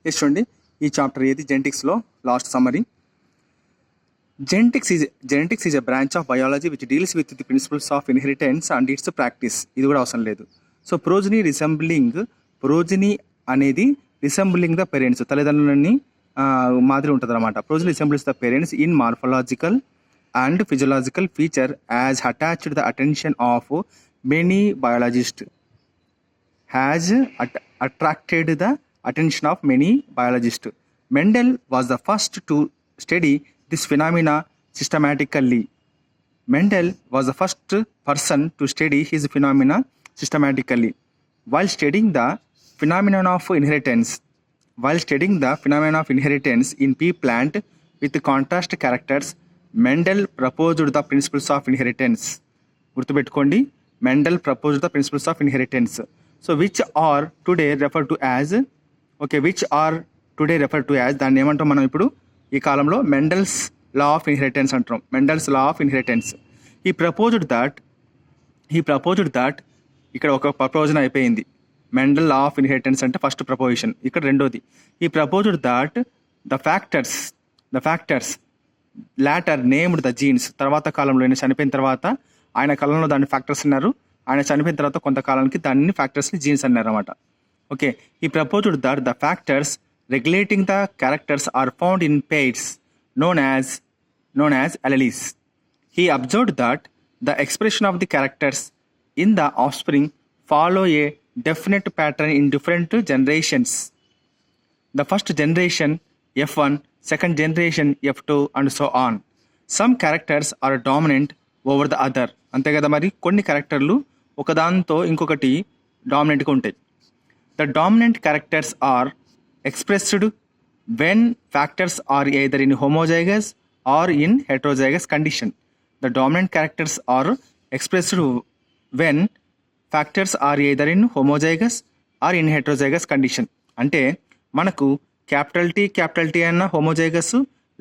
Yes చూడండి, ఈ chapter ఏది జెనెటిక్స్లో last summary. Genetics is a branch of biology which deals with the principles of inheritance and its practice. ఇది కూడా అవసరం లేదు. సో ప్రోజనీ అనేది రిసెంబ్లింగ్ ద పేరెంట్స్, తల్లిదండ్రులని మాదిరి ఉంటుంది అనమాట. Progeny resemblings the parents in morphological and physiological feature as attached the attention of many biologist has attracted the attention of many biologists. Mendel was the first to study this phenomena systematically. Mendel was the first person to study his phenomena systematically. While studying the phenomenon of inheritance in pea plant with contrast characters, Mendel proposed the principles of inheritance. గుర్తుపెట్టుకోండి, Mendel proposed the principles of inheritance. So which are today referred to as దాన్ని ఏమంటాం మనం ఇప్పుడు ఈ కాలంలో Mendel's law of inheritance అంటాం. Mendel's law of inheritance. ఈ proposed that ఇక్కడ ఒక ప్రపోజన్ అయిపోయింది. మెండల్ లా ఆఫ్ ఇన్హెరిటెన్స్ అంటే ఫస్ట్ ప్రపోజిషన్, ఇక్కడ రెండోది. ఈ proposed that the factors later named the genes. తర్వాత కాలంలో ఆయన చనిపోయిన తర్వాత, ఆయన కాలంలో దాన్ని ఫ్యాక్టర్స్ అన్నారు, ఆయన చనిపోయిన తర్వాత కొంతకాలానికి దాన్ని ఫ్యాక్టర్స్ని జీన్స్ అన్నారు అనమాట. ఓకే, ఈ proposed that the factors regulating the characters are found in pairs known as alleles. He observed that the expression of the characters in the offspring follow a definite pattern in different generations. The first generation F1, second generation F2 and so on. Some characters are dominant over the other. అంతే కదా, మరి కొన్ని క్యారెక్టర్లు ఒకదాంతో ఇంకొకటి డామినెంట్గా ఉంటాయి. The dominant characters are expressed when factors are either in homozygous or in heterozygous condition. The dominant characters are expressed when factors are either in homozygous or in heterozygous condition. అంటే మనకు capital T అన్న homozygous,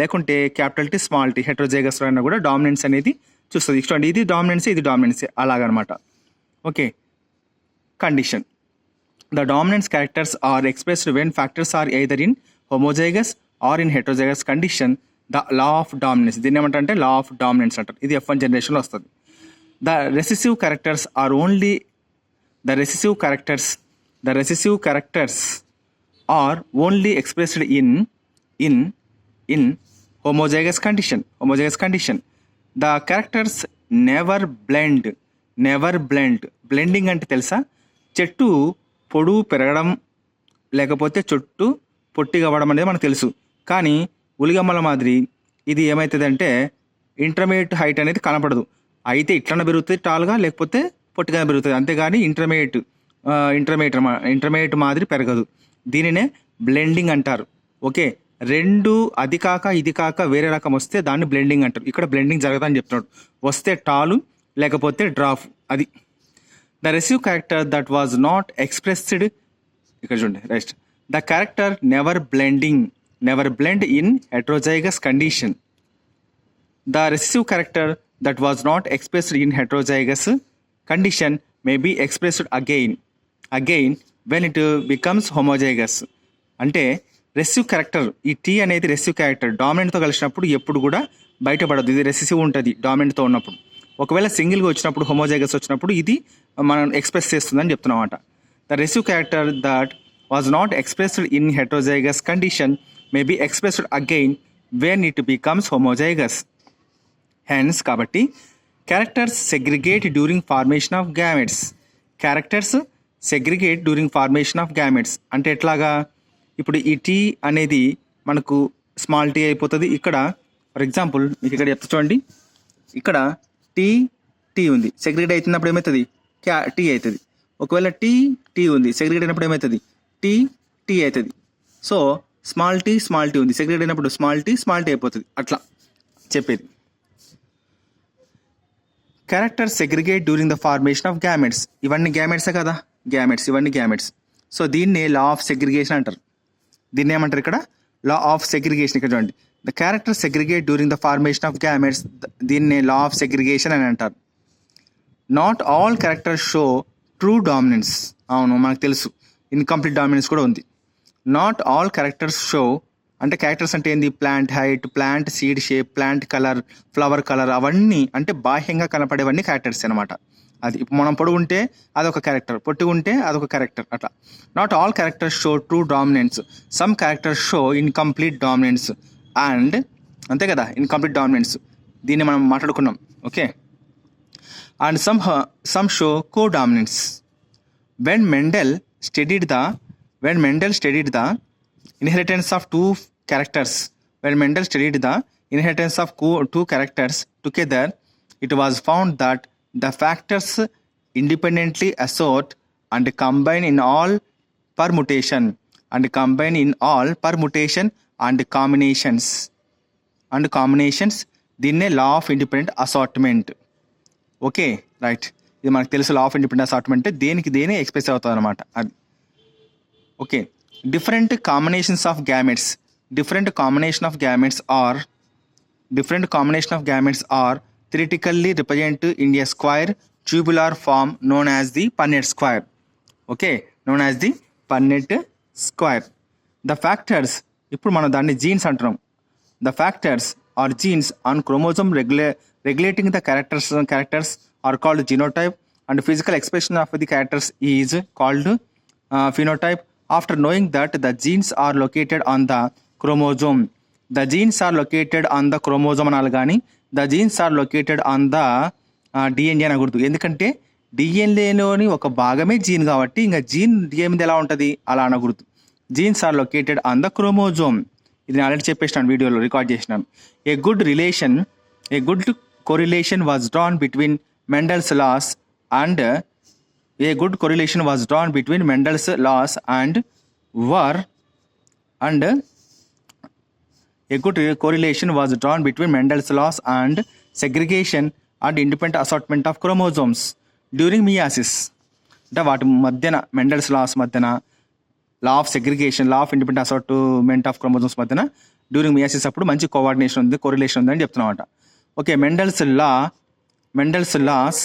లేకుంటే capital T small tea హెట్రోజైగస్లో అన్న కూడా dominance అనేది చూస్తుంది. చూడండి, ఇది డామినెన్సే అలాగనమాట. Okay, condition. The dominance characters are expressed when factors are either in homozygous or in heterozygous condition. The law of dominance, దీన్ని ఏమంటారంటే లా ఆఫ్ డామినెన్స్ అంటారు. ఇది F1 జనరేషన్లో వస్తుంది. The recessive characters are only expressed in homozygous condition. The characters never blend. Blending అంటే తెలుసా? చెట్టు పొడుగు పెరగడం లేకపోతే చెట్టు పొట్టిగా అవ్వడం అనేది మనకు తెలుసు. కానీ ఉలిగమ్మల మాదిరి ఇది ఏమవుతుందంటే ఇంటర్మీడియట్ హైట్ అనేది కనపడదు. అయితే ఇట్లనే పెరుగుతుంది టాల్గా, లేకపోతే పొట్టిగా పెరుగుతుంది, అంతేగాని ఇంటర్మీడియట్ మాదిరి పెరగదు. దీనినే బ్లెండింగ్ అంటారు. ఓకే, రెండు అది కాక ఇది కాక వేరే రకం వస్తే దాన్ని బ్లెండింగ్ అంటారు. ఇక్కడ బ్లెండింగ్ జరగదని చెప్తున్నాడు. వస్తే టాలు లేకపోతే డ్రాఫ్, అది. The recessive character that was not expressed, ఇక్కడ చూడండి right, the character never blend in heterozygous condition. The recessive character that was not expressed in heterozygous condition may be expressed again when it becomes homozygous. అంటే recessive character, ఈ tea అనేది recessive character డామినెంట్తో కలిసినప్పుడు ఎప్పుడు కూడా బయటపడదు. ఇది recessive ఉంటుంది డామినెంట్తో ఉన్నప్పుడు. ఒకవేళ సింగిల్గా వచ్చినప్పుడు, హోమోజైగస్ వచ్చినప్పుడు ఇది మనం ఎక్స్ప్రెస్ చేస్తుందని చెప్తున్నాం అన్నమాట. The recessive character that was not expressed in heterozygous condition may be expressed again when it becomes homozygous. Hence కాబట్టి characters segregate during formation of gametes. అంటే ఎట్లాగా? ఇప్పుడు ఈ టీ అనేది మనకు స్మాల్ టీ అయిపోతుంది. ఇక్కడ ఫర్ ఎగ్జాంపుల్ మీకు ఇక్కడ చెప్తా చూడండి, ఇక్కడ టీ ఉంది, సెగ్రిగేట్ అవుతున్నప్పుడు ఏమవుతుంది? టీ అవుతుంది. ఒకవేళ టీ ఉంది, సెగ్రిగేట్ అయినప్పుడు ఏమవుతుంది? టీ అవుతుంది. సో స్మాల్ టీ ఉంది, సెగ్రిగేట్ అయినప్పుడు స్మాల్ టీ అయిపోతుంది. అట్లా చెప్పేది. Character segregate during the formation of gametes. ఇవన్నీ గ్యామెట్సే కదా, ఇవన్నీ గ్యామెట్స్. సో దీన్నే లా ఆఫ్ సెగ్రిగేషన్ అంటారు. దీన్ని ఏమంటారు ఇక్కడ? లా ఆఫ్ సెగ్రిగేషన్. ఇక్కడ చూడండి, the character segregate during the formation of gametes, దీన్నే లా ఆఫ్ సెగ్రిగేషన్ అని అంటారు. Not all characters show true dominance. అవును, మనకు తెలుసు ఇన్కంప్లీట్ డామినెన్స్ కూడా ఉంది. నాట్ ఆల్ క్యారెక్టర్స్ షో, అంటే క్యారెక్టర్స్ అంటే ఏంది, plant height, plant seed shape, plant colour, flower colour, అవన్నీ అంటే బాహ్యంగా కనపడేవన్నీ క్యారెక్టర్స్ అనమాట. అది ఇప్పుడు మనం పొడుగుంటే అదొక క్యారెక్టర్, పొట్టుగుంటే అదొక క్యారెక్టర్ అట్లా. Not all characters show true dominance, some characters show incomplete dominance and, అంతే కదా, ఇన్కంప్లీట్ డామినెన్స్, దీన్ని మనం మాట్లాడుకున్నాం. Okay, and some show co dominance. When Mendel studied the inheritance of two characters, together, it was found that the factors independently assort and combine in all permutation and combinations. దీన్నే లా of independent assortment. Okay, right. ఇది మనకు తెలుసు, లా of independent assortment దేనికి దేని express అవుతుంది అనమాట. అది okay. Different combinations of gametes are theoretically represent in a square tubular form known as the Punnett square. Okay, known as the Punnett square. The factors, ఇప్పుడు మనం దాన్ని జీన్స్ అంటున్నాం. The factors are genes on chromosome regulating the characters are called genotype, and physical expression of the characters is called phenotype. After knowing that the genes are located on the chromosome అనాలి, కానీ the genes are located on the DNA అనకూడదు. ఎందుకంటే డిఎన్ఏలోని ఒక భాగమే gene కాబట్టి ఇంకా gene DNA మీద ఎలా ఉంటుంది అలా అనకూడదు. Genes are located on the chromosome. ఇది నేను ఆల్రెడీ చెప్పేసినాను, వీడియోలో రికార్డ్ చేసినాను. A good correlation was drawn between Mendel's laws and segregation and independent assortment of chromosomes during meiosis. అంటే వాటి మధ్యన, మెండల్స్ లాస్ మధ్యన, law of segregation, law of independent assortment of chromosomes మధ్యన డ్యూరింగ్ మియాసిస్ అప్పుడు మంచి coordination ఉంది, correlation ఉంది అని చెప్తున్నమాట. Okay, Mendel's laws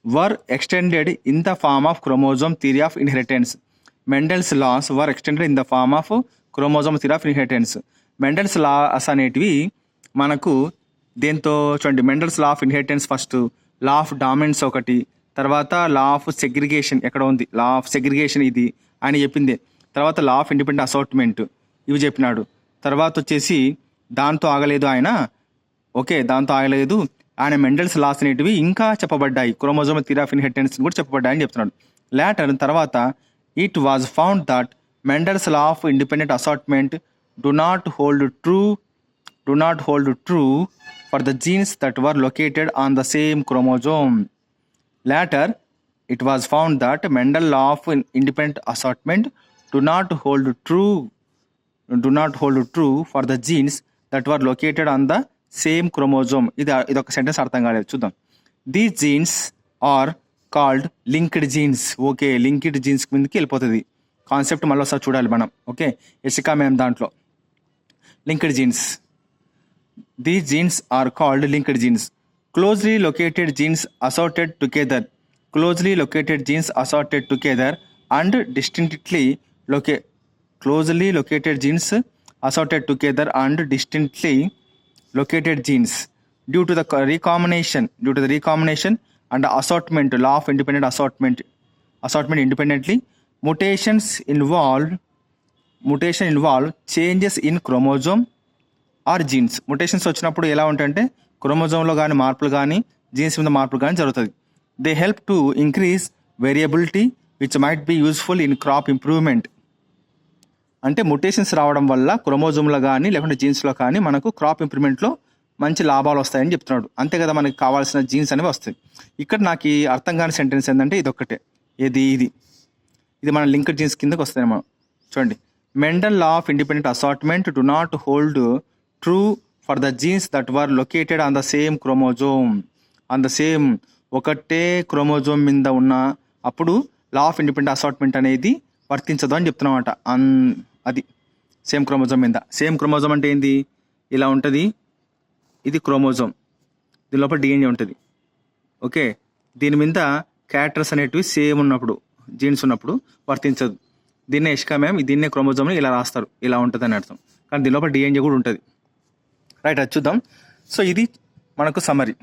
were extended in the form of chromosome theory of inheritance. Mendel's laws were extended in the form of chromosome theory of inheritance. Mendel's laws అనేటివి మనకు దేంతో చూడండి, Mendel's law of inheritance first, law of dominance ఒకటి, తర్వాత లా of segregation ఎక్కడ ఉంది, లా of segregation ఇది ఆయన చెప్పింది, తర్వాత లా ఆఫ్ ఇండిపెండెంట్ అసార్ట్మెంట్ ఇవి చెప్పినాడు. తర్వాత వచ్చేసి దాంతో ఆగలేదు ఆయన. ఓకే, దాంతో ఆగలేదు ఆయన, మెండల్స్ లాస్ అనేటివి ఇంకా చెప్పబడ్డాయి, క్రోమోజోమ్ థియరీ ఆఫ్ ఇన్హెరిటెన్స్ కూడా చెప్పబడ్డాయని చెప్తున్నాడు. లేటర్ తర్వాత it was found that Mendel's law of independent assortment do not hold true for the jeans that were located on the same chromosome. Later, it was found that Mendel law of independent assortment do not hold true for the genes that were located on the same chromosome. ఇది ఒక sentence అర్థం కాలేదు, చూద్దాం. These genes are called linked genes. Okay, linked jeans మీదకి వెళ్ళిపోతుంది concept, మళ్ళీ ఒకసారి చూడాలి మనం. ఓకే, ఎసికా మేము దాంట్లో linked jeans. These genes are called linked genes. Closely located genes assorted together and distinctly located genes due to the recombination and assortment, law of independent assortment independently. Mutation involve changes in chromosome or genes. Mutations వచ్చినప్పుడు ఎలా ఉంటాయంటే క్రోమోజోమ్లో కానీ మార్పులు కానీ jeans మీద మార్పులు కానీ జరుగుతుంది. They help to increase variability which might be useful in crop improvement. అంటే ముటేషన్స్ రావడం వల్ల క్రోమోజోమ్లో కానీ లేకుంటే జీన్స్లో కానీ మనకు క్రాప్ ఇంప్రూవ్మెంట్లో మంచి లాభాలు వస్తాయని చెప్తున్నాడు. అంతే కదా, మనకి కావాల్సిన జీన్స్ అనేవి వస్తాయి. ఇక్కడ నాకు అర్థం కాని సెంటెన్స్ ఏంటంటే ఇదొక్కటే, ఇది మన లింక్డ్ జీన్స్ కిందకి వస్తాయి. మనం చూడండి, Mendel law of independent assortment do not hold true for the genes that were located on the same chromosome. ఒకటే క్రోమోజోమ్ మీద ఉన్న అప్పుడు లా ఆఫ్ ఇండిపెండెంట్ అసార్ట్మెంట్ అనేది వర్తించదు అని చెప్తున్నమాట. అది సేమ్ క్రోమోజోమ్ మీద. సేమ్ క్రోమోజోమ్ అంటే ఏంది, ఇలా ఉంటుంది, ఇది క్రోమోజోమ్, దీని లోపల డిఎన్ఏ ఉంటుంది. ఓకే, దీని మీద క్యారెక్టర్స్ అనేటివి సేమ్ ఉన్నప్పుడు, జీన్స్ ఉన్నప్పుడు వర్తించదు. దీన్నే ఎష్కమేం, దీన్నే క్రోమోజోమ్ ఇలా రాస్తారు, ఇలా ఉంటుంది అని అర్థం. కానీ దీని లోపల డిఎన్ఏ కూడా ఉంటుంది. రైట్, అది చూద్దాం. సో ఇది మనకు సమరీ.